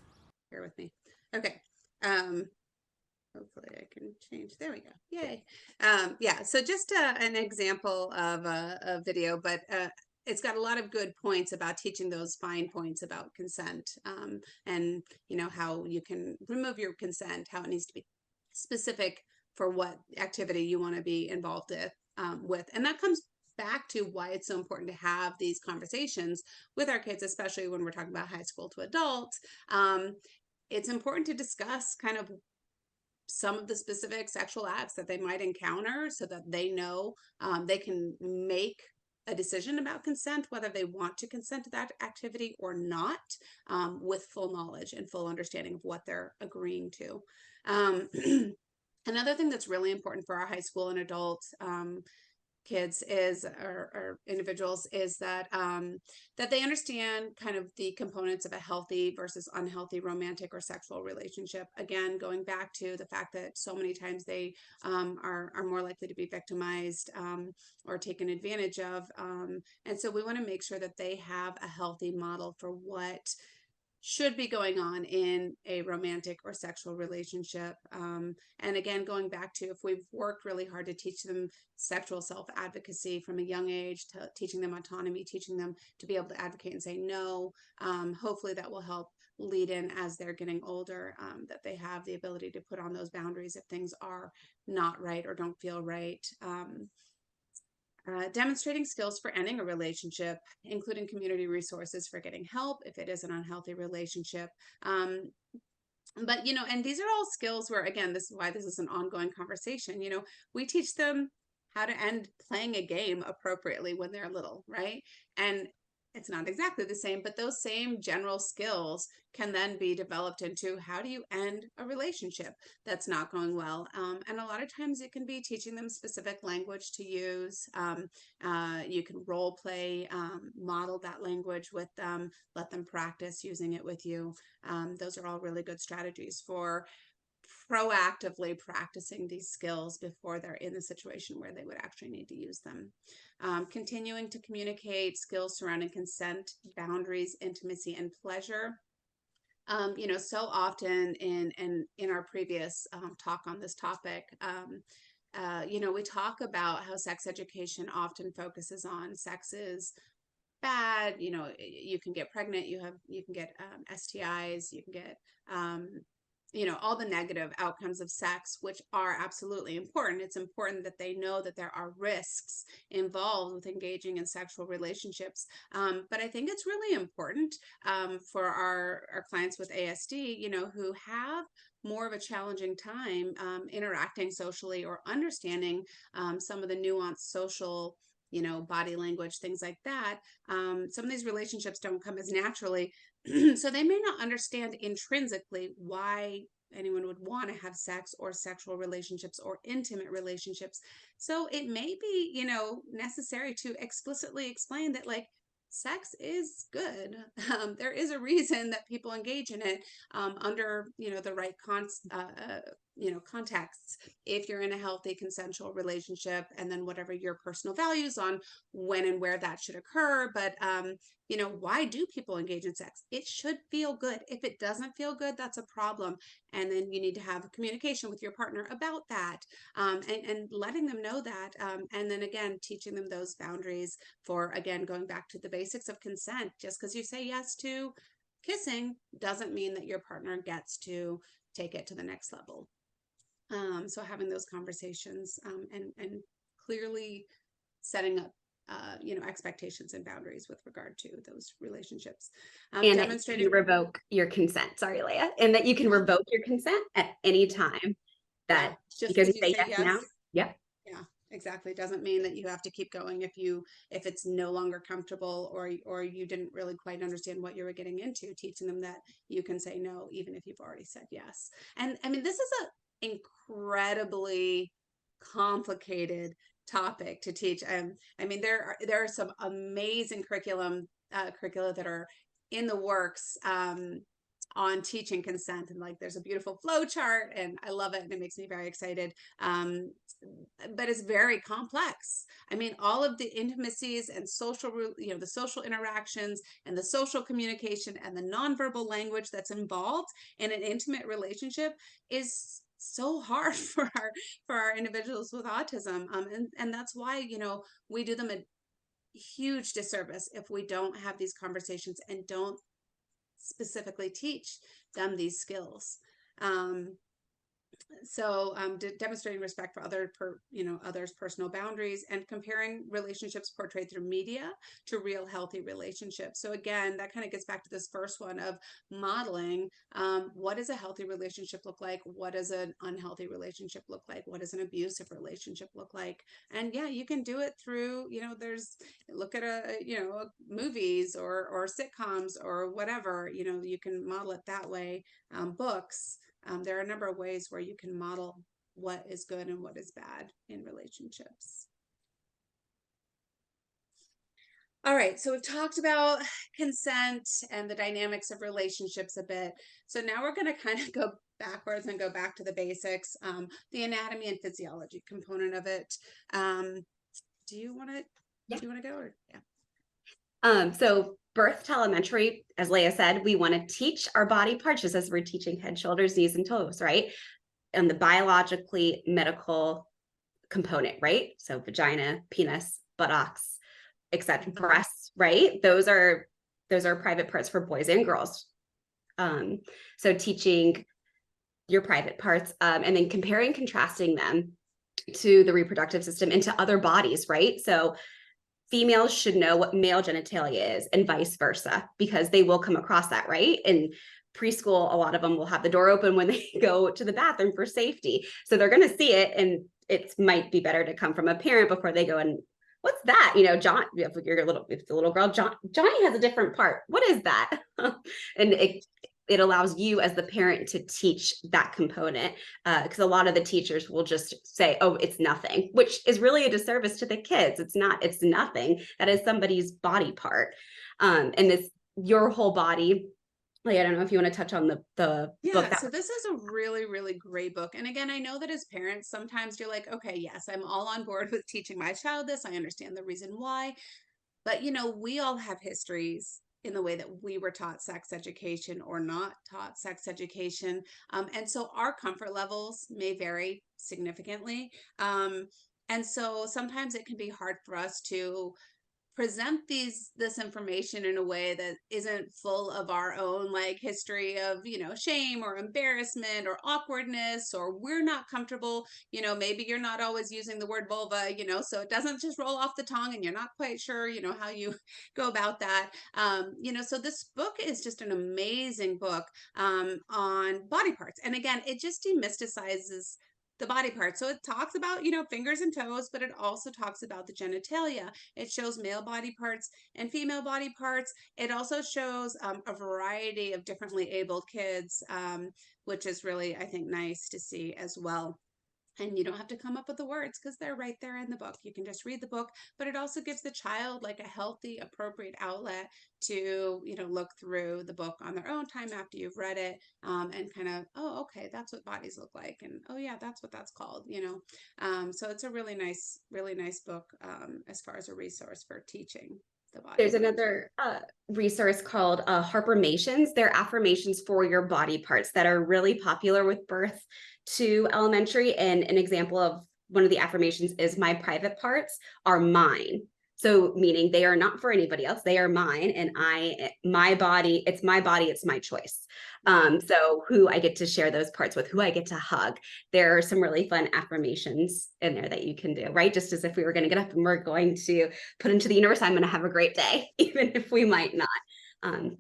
bear with me. Okay. Hopefully I can change. There we go. Yay. Yeah. So just an example of a video, but it's got a lot of good points about teaching those fine points about consent, and how you can remove your consent, how it needs to be specific for what activity you want to be involved with, and that comes back to why it's so important to have these conversations with our kids, especially when we're talking about high school to adults. It's important to discuss kind of some of the specific sexual acts that they might encounter so that they know they can make a decision about consent, whether they want to consent to that activity or not, with full knowledge and full understanding of what they're agreeing to. Another thing that's really important for our high school and adult kids is, or individuals, is that that they understand kind of the components of a healthy versus unhealthy romantic or sexual relationship. Again, going back to the fact that so many times they are more likely to be victimized or taken advantage of, and so we want to make sure that they have a healthy model for what should be going on in a romantic or sexual relationship. And again, going back to, if we've worked really hard to teach them sexual self-advocacy from a young age, to teaching them autonomy, teaching them to be able to advocate and say no, hopefully that will help lead in as they're getting older, that they have the ability to put on those boundaries if things are not right or don't feel right. Demonstrating skills for ending a relationship, including community resources for getting help if it is an unhealthy relationship. But, and these are all skills where, again, this is why this is an ongoing conversation. We teach them how to end playing a game appropriately when they're little, right? And it's not exactly the same, but those same general skills can then be developed into, how do you end a relationship that's not going well? And a lot of times it can be teaching them specific language to use. You can role play, model that language with them, let them practice using it with you. Those are all really good strategies for proactively practicing these skills before they're in the situation where they would actually need to use them. Continuing to communicate skills surrounding consent, boundaries, intimacy, and pleasure. So often in our previous talk on this topic, we talk about how sex education often focuses on sex is bad. You can get pregnant, you can get STIs, you can get all the negative outcomes of sex, which are absolutely important. It's important that they know that there are risks involved with engaging in sexual relationships. But I think it's really important for our clients with ASD, who have more of a challenging time interacting socially or understanding some of the nuanced social, body language, things like that. Some of these relationships don't come as naturally. So they may not understand intrinsically why anyone would want to have sex or sexual relationships or intimate relationships. So it may be, necessary to explicitly explain that, like, sex is good. There is a reason that people engage in it under, the right contexts. If you're in a healthy consensual relationship, and then whatever your personal values on when and where that should occur. But why do people engage in sex? It should feel good. If it doesn't feel good, that's a problem. And then you need to have communication with your partner about that, and letting them know that. And then again, teaching them those boundaries for, again, going back to the basics of consent. Just because you say yes to kissing doesn't mean that your partner gets to take it to the next level. So having those conversations, and clearly setting up expectations and boundaries with regard to those relationships. And Demonstrating you revoke your consent. Sorry, Leigha. And that you can revoke your consent at any time. That just because you because say yes now. Yep. Yeah, exactly. It doesn't mean that you have to keep going if it's no longer comfortable, or you didn't really quite understand what you were getting into. Teaching them that you can say no even if you've already said yes. And I mean, this is an incredibly complicated topic to teach. I mean, there are some amazing curricula that are in the works on teaching consent, and like there's a beautiful flow chart, and I love it, and it makes me very excited. But it's very complex. I mean, all of the intimacies and social, the social interactions and the social communication and the nonverbal language that's involved in an intimate relationship is so hard for our individuals with autism. And that's why, we do them a huge disservice if we don't have these conversations and don't specifically teach them these skills. So demonstrating respect for others' personal boundaries, and comparing relationships portrayed through media to real healthy relationships. So again, that kind of gets back to this first one of modeling. What does a healthy relationship look like? What does an unhealthy relationship look like? What does an abusive relationship look like? And yeah, you can do it through, look at movies or sitcoms or whatever, you can model it that way. Books. There are a number of ways where you can model what is good and what is bad in relationships. All right, so we've talked about consent and the dynamics of relationships a bit. So now we're going to kind of go backwards and go back to the basics, the anatomy and physiology component of it. Do you want to go? Or, yeah. So birth telemetry, as Leigha said, we want to teach our body parts just as we're teaching head, shoulders, knees, and toes, right? And the biologically medical component, right? So vagina, penis, buttocks, etc., breasts, right? Those are private parts for boys and girls. So teaching your private parts, and then comparing, contrasting them to the reproductive system and to other bodies, right? So females should know what male genitalia is and vice versa, because they will come across that, right? In preschool, a lot of them will have the door open when they go to the bathroom for safety. So they're going to see it, and it might be better to come from a parent before they go and, what's that? John, if the little girl, Johnny has a different part. What is that? And it allows you as the parent to teach that component, because a lot of the teachers will just say, oh, it's nothing, which is really a disservice to the kids. It's nothing. That is somebody's body part. And it's your whole body. Like, I don't know if you want to touch on the book. So this is a really, really great book. And again, I know that as parents, sometimes you're like, okay, yes, I'm all on board with teaching my child this. I understand the reason why. But, we all have histories in the way that we were taught sex education or not taught sex education. And so our comfort levels may vary significantly. And so sometimes it can be hard for us to present this information in a way that isn't full of our own history of shame or embarrassment or awkwardness, or we're not comfortable, maybe you're not always using the word vulva, so it doesn't just roll off the tongue and you're not quite sure how you go about that. So this book is just an amazing book on body parts, and again, it just demysticizes the body parts. So it talks about, fingers and toes, but it also talks about the genitalia. It shows male body parts and female body parts. It also shows a variety of differently abled kids, which is really, I think, nice to see as well. And you don't have to come up with the words because they're right there in the book. You can just read the book, but it also gives the child like a healthy, appropriate outlet to, look through the book on their own time after you've read it, and kind of, oh, okay, that's what bodies look like. And oh yeah, that's what that's called. So it's a really nice book, as far as a resource for teaching the body. There's another resource called Harpermations. They're affirmations for your body parts that are really popular with birth to elementary. And an example of one of the affirmations is my private parts are mine. So meaning they are not for anybody else. They are mine, and my body, it's my choice. So who I get to share those parts with, who I get to hug. There are some really fun affirmations in there that you can do, right? Just as if we were going to get up and we're going to put into the universe, I'm going to have a great day, even if we might not.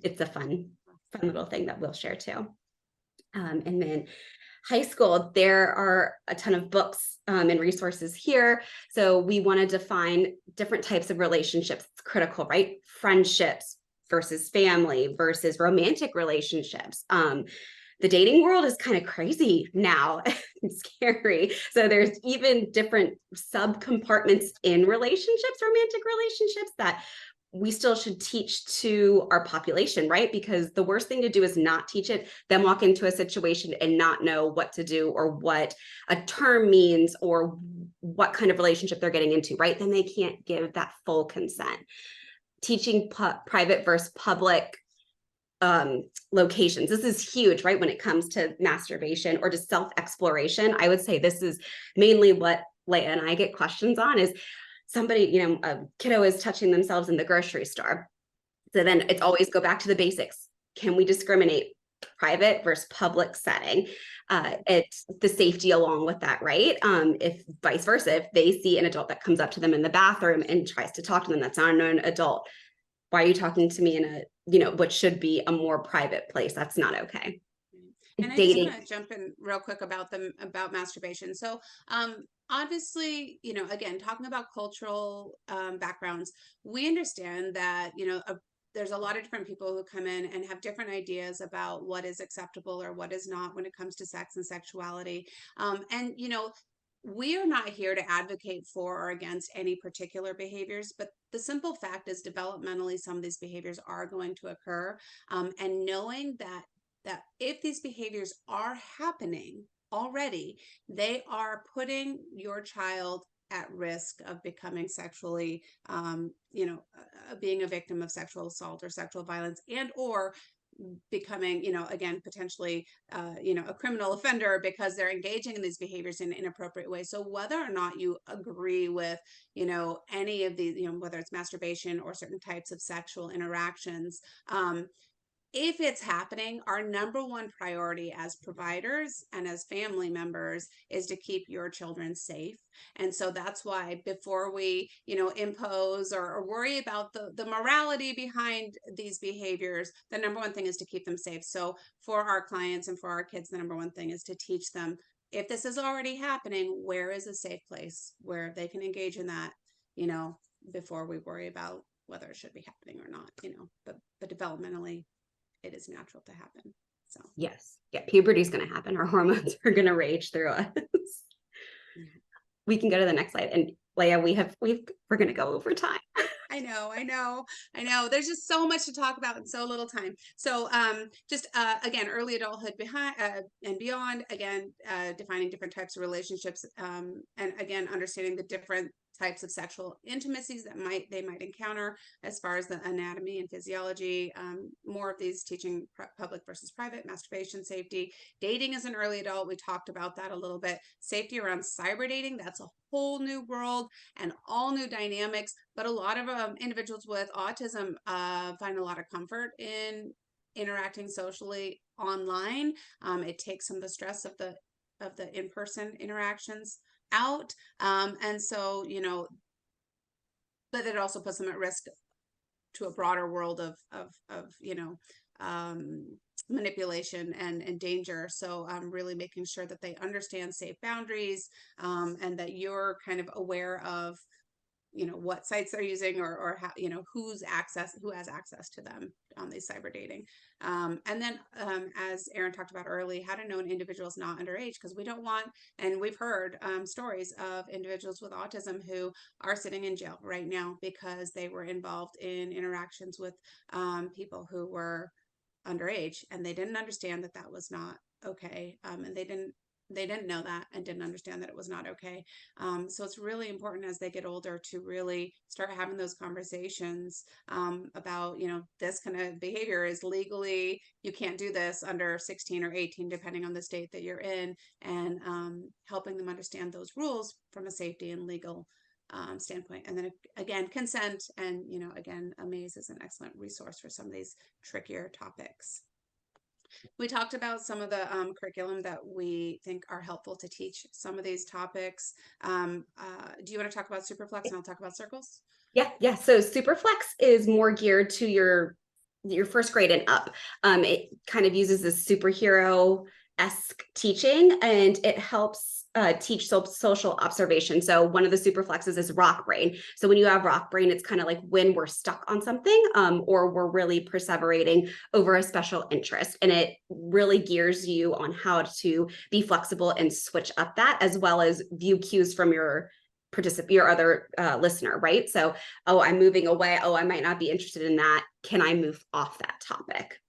It's a fun little thing that we'll share too. And then high school, there are a ton of books and resources here. So we want to define different types of relationships. It's critical, right? Friendships versus family versus romantic relationships. The dating world is kind of crazy now. It's scary. So there's even different subcompartments in relationships, romantic relationships, that we still should teach to our population, right? Because the worst thing to do is not teach it, then walk into a situation and not know what to do or what a term means or what kind of relationship they're getting into, right? Then they can't give that full consent. Teaching private versus public locations. This is huge, right? When it comes to masturbation or to self-exploration, I would say this is mainly what Leigha and I get questions on is somebody, a kiddo is touching themselves in the grocery store. So then it's always go back to the basics. Can we discriminate private versus public setting? It's the safety along with that, right? If vice versa, if they see an adult that comes up to them in the bathroom and tries to talk to them, that's not an adult. Why are you talking to me in a, what should be a more private place? That's not okay. And I Dating. just want to jump in real quick about masturbation. So, obviously, again, talking about cultural backgrounds, we understand that, there's a lot of different people who come in and have different ideas about what is acceptable or what is not when it comes to sex and sexuality. And, we are not here to advocate for or against any particular behaviors, but the simple fact is developmentally, some of these behaviors are going to occur. And knowing that if these behaviors are happening already, they are putting your child at risk of becoming sexually, being a victim of sexual assault or sexual violence, and or becoming, again, potentially, a criminal offender because they're engaging in these behaviors in inappropriate ways. So whether or not you agree with, any of these, whether it's masturbation or certain types of sexual interactions, if it's happening, our number one priority as providers and as family members is to keep your children safe. And so that's why before we, impose or worry about the morality behind these behaviors, the number one thing is to keep them safe. So for our clients and for our kids, the number one thing is to teach them, if this is already happening, where is a safe place where they can engage in that, before we worry about whether it should be happening or not, but developmentally, it is natural to happen. So yes, yeah, puberty is going to happen. Our hormones are going to rage through us. We can go to the next slide. And Leigha, we're going to go over time. I know. There's just so much to talk about in so little time. So just again, early adulthood behind and beyond, again, defining different types of relationships, and again, understanding the different types of sexual intimacies that they might encounter as far as the anatomy and physiology. More of these teaching public versus private, masturbation, safety, dating as an early adult. We talked about that a little bit. Safety around cyber dating. That's a whole new world and all new dynamics. But a lot of individuals with autism find a lot of comfort in interacting socially online. It takes some of the stress of the in-person interactions out. And so, but it also puts them at risk to a broader world of manipulation and danger. So really making sure that they understand safe boundaries, and that you're kind of aware of what sites they're using or how, who has access to them on these cyber dating. And then as Erin talked about early, how to know an individual is not underage, because we don't want, and we've heard stories of individuals with autism who are sitting in jail right now because they were involved in interactions with people who were underage, and they didn't understand that that was not okay. And they didn't know that and didn't understand that it was not okay. So it's really important as they get older to really start having those conversations about, this kind of behavior is legally, you can't do this under 16 or 18, depending on the state that you're in, and helping them understand those rules from a safety and legal standpoint. And then again, consent, and, again, Amaze is an excellent resource for some of these trickier topics. We talked about some of the curriculum that we think are helpful to teach some of these topics. Do you want to talk about Superflex, and I'll talk about circles? Yeah. So Superflex is more geared to your first grade and up. It kind of uses this superhero-esque teaching, and it helps teach social observation. So one of the Superflexes is rock brain. So when you have rock brain, it's kind of like when we're stuck on something or we're really perseverating over a special interest. And it really gears you on how to be flexible and switch up that, as well as view cues from your other listener, right? So, oh, I'm moving away. Oh, I might not be interested in that. Can I move off that topic?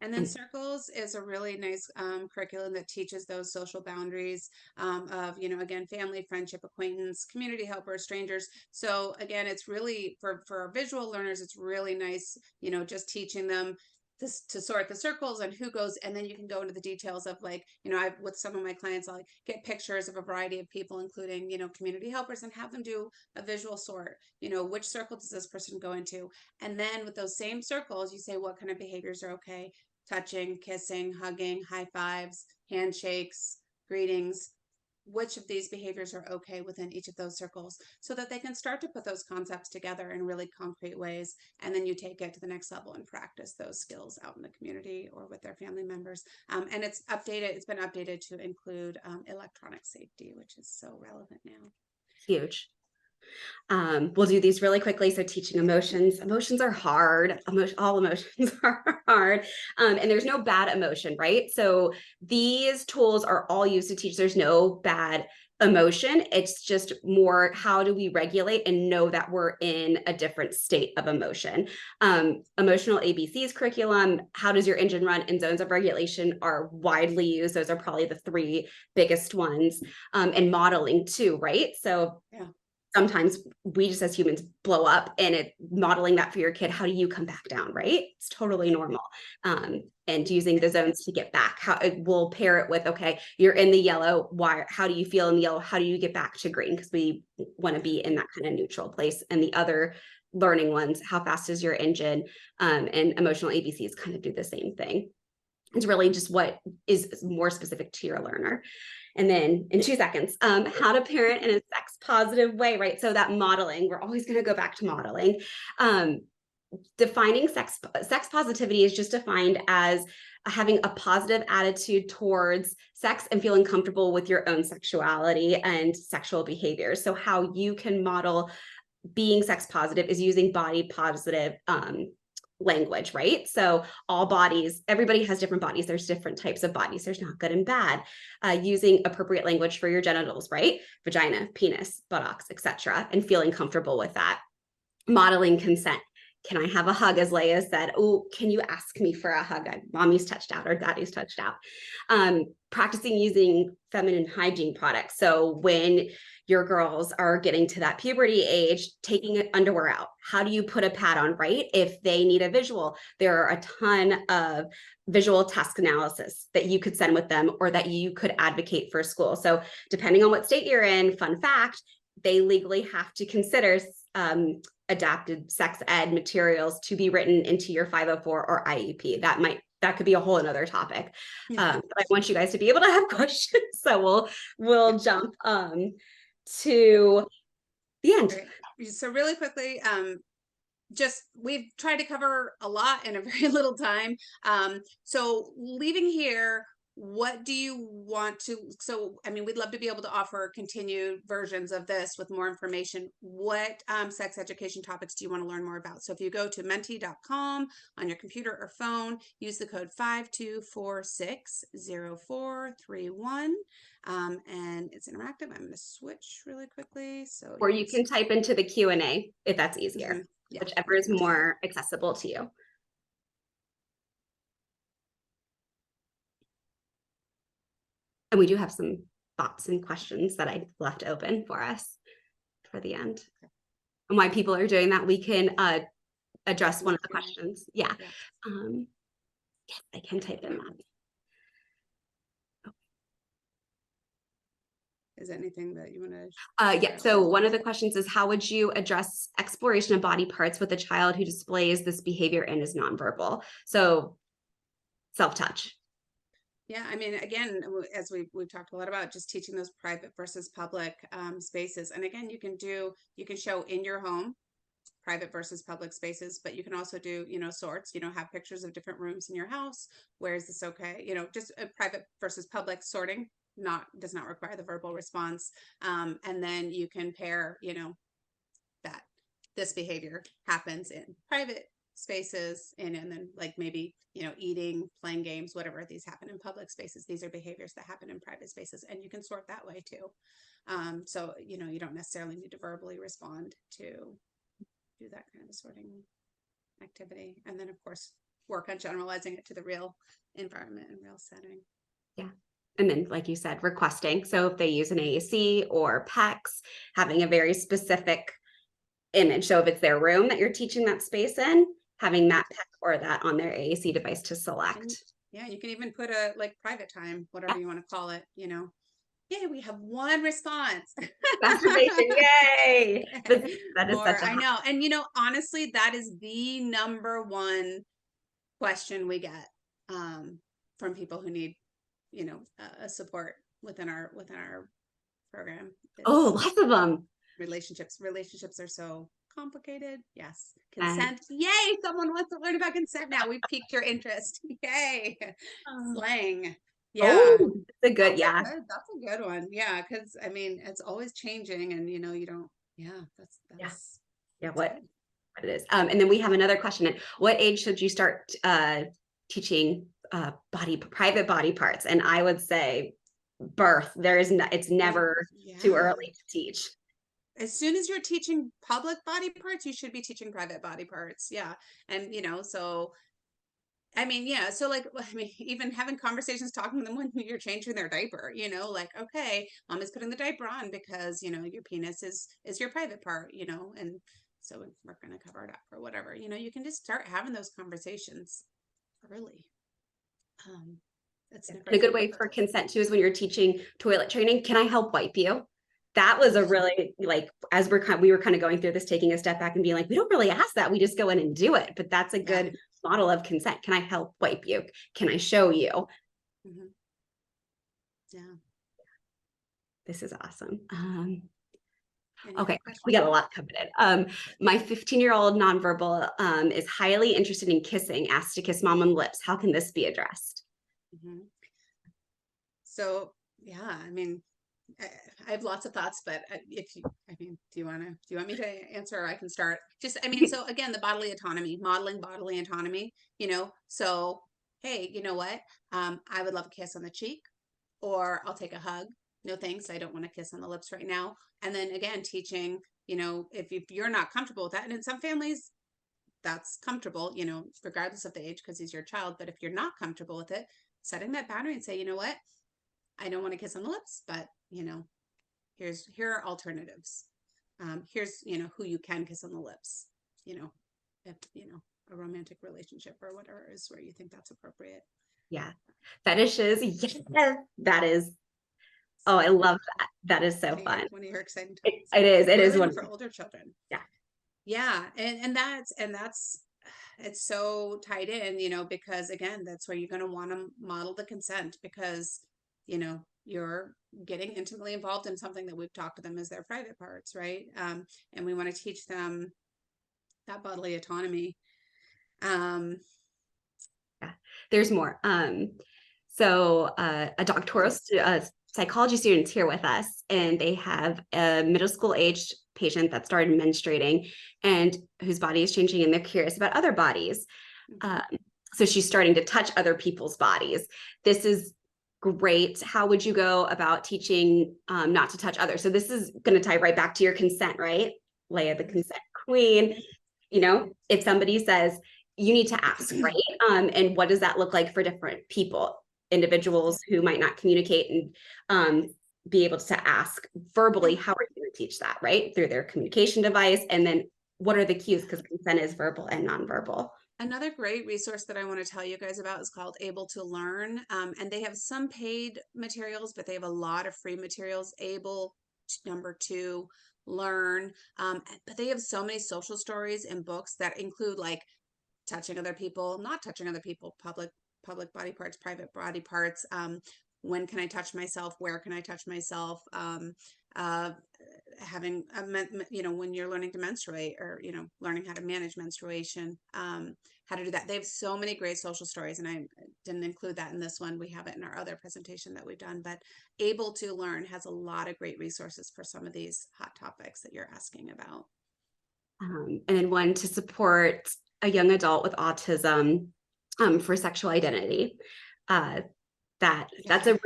And then Circles is a really nice curriculum that teaches those social boundaries of, again, family, friendship, acquaintance, community helpers, strangers. So again, it's really for our visual learners, it's really nice, just teaching them to sort the circles and who goes, and then you can go into the details of, like, with some of my clients, I'll get pictures of a variety of people, including, community helpers, and have them do a visual sort, which circle does this person go into? And then with those same circles, you say, what kind of behaviors are okay? Touching, kissing, hugging, high fives, handshakes, greetings. Which of these behaviors are okay within each of those circles, so that they can start to put those concepts together in really concrete ways. And then you take it to the next level and practice those skills out in the community or with their family members. And it's been updated to include electronic safety, which is so relevant now. Huge. We'll do these really quickly. So teaching emotions are hard. All emotions are hard. And there's no bad emotion, right? So these tools are all used to teach. There's no bad emotion. It's just more, how do we regulate and know that we're in a different state of emotion? Emotional ABCs curriculum, how does your engine run, and zones of regulation are widely used. Those are probably the three biggest ones. And modeling too, right? So yeah. Sometimes we just as humans blow up, and modeling that for your kid. How do you come back down, right? It's totally normal. And using the zones to get back. How we'll pair it with, okay, you're in the yellow. How do you feel in the yellow? How do you get back to green? Because we want to be in that kind of neutral place. And the other learning ones, how fast is your engine? And emotional ABCs kind of do the same thing. It's really just what is more specific to your learner. And then in 2 seconds, how to parent in a sex positive way, right? So that modeling, we're always going to go back to modeling. Defining sex positivity is just defined as having a positive attitude towards sex and feeling comfortable with your own sexuality and sexual behaviors. So how you can model being sex positive is using body positive language, right? So all bodies, everybody has different bodies. There's different types of bodies. There's not good and bad. Using appropriate language for your genitals, right? Vagina, penis, buttocks, etc., and feeling comfortable with that. Modeling consent. Can I have a hug? As Leigha said, oh, can you ask me for a hug? Mommy's touched out or daddy's touched out. Practicing using feminine hygiene products. So when your girls are getting to that puberty age, taking underwear out. How do you put a pad on, right? If they need a visual, there are a ton of visual task analysis that you could send with them, or that you could advocate for school. So depending on what state you're in, fun fact, they legally have to consider adapted sex ed materials to be written into your 504 or IEP. That could be a whole another topic. But I want you guys to be able to have questions. So we'll jump to the end. So really quickly, we've tried to cover a lot in a very little time. So leaving here, what do you want to, so, I mean, we'd love to be able to offer continued versions of this with more information. What sex education topics do you want to learn more about? So if you go to menti.com on your computer or phone, use the code 52460431. And it's interactive. I'm going to switch really quickly. So Or you can type into the Q&A if that's easier, yeah, whichever is more accessible to you. And we do have some thoughts and questions that I left open for us for the end. And while people are doing that, we can address one of the questions. Yeah. Yes, I can type in that. Is there anything that you want to? Yeah, so one of the questions is, how would you address exploration of body parts with a child who displays this behavior and is nonverbal? So self-touch. Yeah, I mean, again, as we've talked a lot about, just teaching those private versus public spaces. And again, you can show in your home, private versus public spaces, but you can also do, sorts, have pictures of different rooms in your house. Where is this okay? Just a private versus public sorting does not require the verbal response. And then you can pair, that this behavior happens in private spaces and then like maybe eating, playing games, whatever, these happen in public spaces. These are behaviors that happen in private spaces, and you can sort that way too. So you don't necessarily need to verbally respond to do that kind of sorting activity. And then of course work on generalizing it to the real environment and real setting. Yeah. And then, like you said, requesting. So if they use an AAC or PECS, having a very specific image. So if it's their room that you're teaching that space in, having that PEC or that on their AAC device to select. Yeah, you can even put a private time, whatever you want to call it, Yay, we have one response. Masturbation, yay! That is such a... I know. And honestly, that is the number one question we get from people who need, support within our program. Oh, lots of them. Relationships are so complicated. Yes. Consent. Yay, someone wants to learn about consent now. We've piqued your interest. Yay. Slang. Yeah. Oh, that's a good, that's a good one. Yeah, because I mean, it's always changing, and you don't. Yeah, that's what it is. And then we have another question. What age should you start teaching private body parts? And I would say birth. It's never too early to teach. As soon as you're teaching public body parts, you should be teaching private body parts. Yeah. And, so, I mean, yeah. So even having conversations, talking to them when you're changing their diaper, okay, mom is putting the diaper on because, your penis is your private part, and so we're going to cover it up or whatever, you can just start having those conversations early. That's a good way for consent too is when you're teaching toilet training. Can I help wipe you? That was a really, as we were kind of going through this, taking a step back and being like, we don't really ask that. We just go in and do it. But that's a good model of consent. Can I help wipe you? Can I show you? Mm-hmm. Yeah. This is awesome. Okay, we got a lot covered in. My 15-year-old nonverbal is highly interested in kissing, asked to kiss mom on the lips. How can this be addressed? Mm-hmm. So, yeah, I mean, I have lots of thoughts, but do you want me to answer, or I can start? So again, the modeling bodily autonomy, so, hey, you know what? I would love a kiss on the cheek, or I'll take a hug. No, thanks. I don't want to kiss on the lips right now. And then again, teaching, if you're not comfortable with that, and in some families that's comfortable, regardless of the age, because he's your child. But if you're not comfortable with it, setting that boundary and say, you know what? I don't want to kiss on the lips, but here are alternatives. Here's, who you can kiss on the lips, if, a romantic relationship or whatever is where you think that's appropriate. Yeah. Fetishes. Yes. That is. Oh, I love that. That is so fun. One of your exciting topics. It is one for older children. Yeah. Yeah. And that's it's so tied in, because again, that's where you're going to want to model the consent, because you're getting intimately involved in something that we've talked to them as their private parts, right? And we want to teach them that bodily autonomy. Yeah, there's more. So a doctoral psychology student's here with us, and they have a middle school aged patient that started menstruating and whose body is changing, and they're curious about other bodies. So she's starting to touch other people's bodies. This is great. How would you go about teaching not to touch others? So this is going to tie right back to your consent, right? Leigha, the consent queen. You know, if somebody says, you need to ask, right? And what does that look like for different people? Individuals who might not communicate and be able to ask verbally, how are you going to teach that, right? Through their communication device. And then what are the cues? Because consent is verbal and nonverbal. Another great resource that I want to tell you guys about is called Able to Learn. And they have some paid materials, but they have a lot of free materials. Able #2 Learn. But they have so many social stories and books that include like touching other people, not touching other people, public body parts, private body parts. When can I touch myself? Where can I touch myself? Having when you're learning to menstruate, or learning how to manage menstruation, how to do that. They have so many great social stories, and I didn't include that in this one. We have it in our other presentation that we've done, but Able to Learn has a lot of great resources for some of these hot topics that you're asking about. And then one to support a young adult with autism for sexual identity. That's a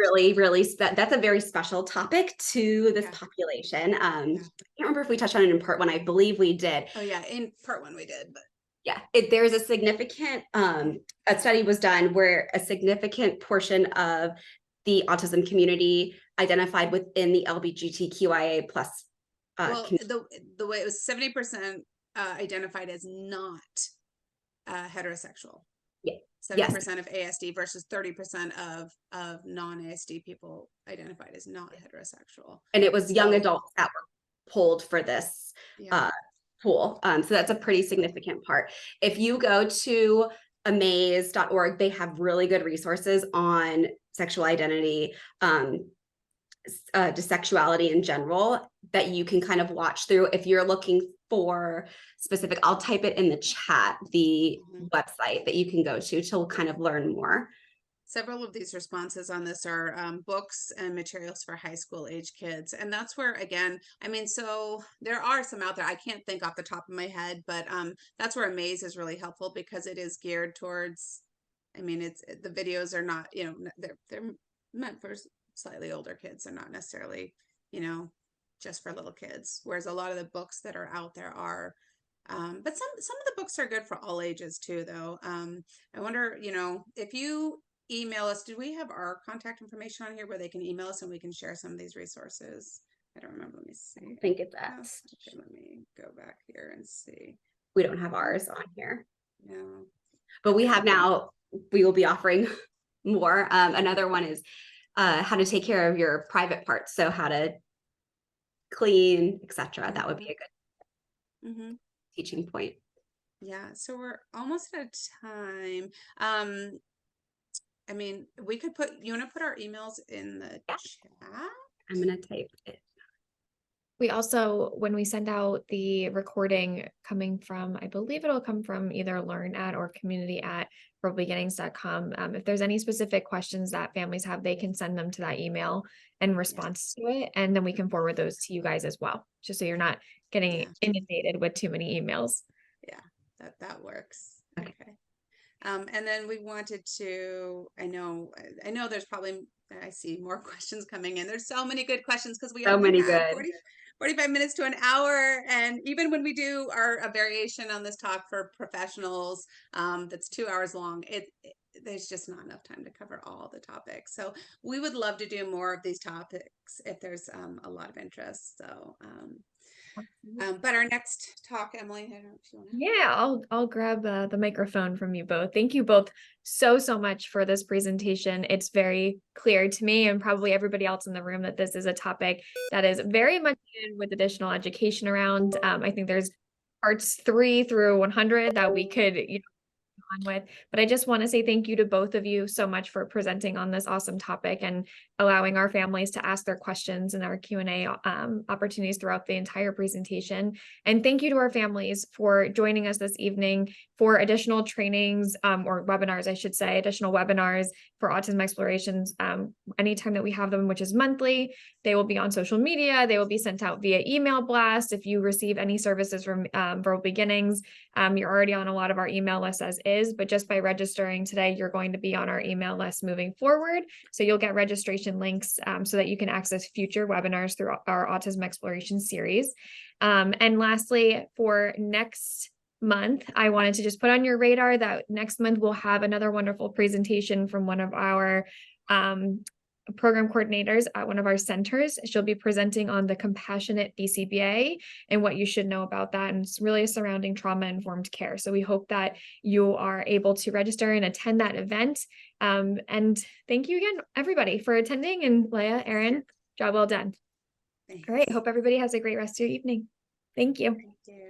that's a very special topic to this population. I can't remember if we touched on it in part 1. I believe we did. Oh yeah, in part 1 we did, but yeah, there's a significant a study was done where a significant portion of the autism community identified within the LGBTQIA plus. Well, the way it was 70% identified as not heterosexual. Yeah. 70% of ASD versus 30% of non-ASD people identified as not heterosexual. And it was young adults that were polled for this pool. So that's a pretty significant part. If you go to amaze.org, they have really good resources on sexual identity, sexuality in general, that you can kind of watch through. If you're looking for specific, I'll type it in the chat, the website that you can go to kind of learn more. Several of these responses on this are books and materials for high school age kids. And that's where, again, I mean, so there are some out there. I can't think off the top of my head, but that's where Amaze is really helpful, because it is geared towards, I mean, the videos are not, they're meant for slightly older kids. They're not necessarily, just for little kids. Whereas a lot of the books that are out there are, but some of the books are good for all ages too, though. I wonder, if you email us, do we have our contact information on here where they can email us and we can share some of these resources? I don't remember. Let me see. I think it's that. Okay, let me go back here and see. We don't have ours on here. No. But we have now, we will be offering more. Another one is how to take care of your private parts. So how to clean, etc. That would be a good teaching point. Yeah, so we're almost out of time. I mean, we could you want to put our emails in the chat? I'm going to type it. We also, when we send out the recording coming from, I believe it'll come from either learn@, or community@verbalbeginnings.com. If there's any specific questions that families have, they can send them to that email in response to it. And then we can forward those to you guys as well, just so you're not getting inundated with too many emails. Yeah, that works. Okay. And then we wanted to, I know there's probably, I see more questions coming in. There's so many good questions, because we only have 45 minutes to an hour. And even when we do a variation on this talk for professionals, that's 2 hours long, there's just not enough time to cover all the topics. So we would love to do more of these topics if there's a lot of interest. So, but our next talk, Emily, I don't know if you want to. Yeah, I'll grab the microphone from you both. Thank you both so much for this presentation. It's very clear to me, and probably everybody else in the room, that this is a topic that is very much in with additional education around. I think there's parts 3 through 100 that we could on with. But I just want to say thank you to both of you so much for presenting on this awesome topic and allowing our families to ask their questions and our Q&A opportunities throughout the entire presentation. And thank you to our families for joining us this evening for additional trainings or webinars, I should say, additional webinars for Autism Explorations. Anytime that we have them, which is monthly, they will be on social media. They will be sent out via email blast. If you receive any services from Verbal Beginnings, you're already on a lot of our email lists as is, but just by registering today, you're going to be on our email list moving forward. So you'll get registration links so that you can access future webinars through our Autism Exploration series. And lastly, for next month, I wanted to just put on your radar that next month we'll have another wonderful presentation from one of our program coordinators at one of our centers. She'll be presenting on the compassionate BCBA and what you should know about that. And it's really surrounding trauma-informed care. So we hope that you are able to register and attend that event. And thank you again, everybody, for attending. And Leigha, Erin, job well done. Thanks. All right. Hope everybody has a great rest of your evening. Thank you. Thank you.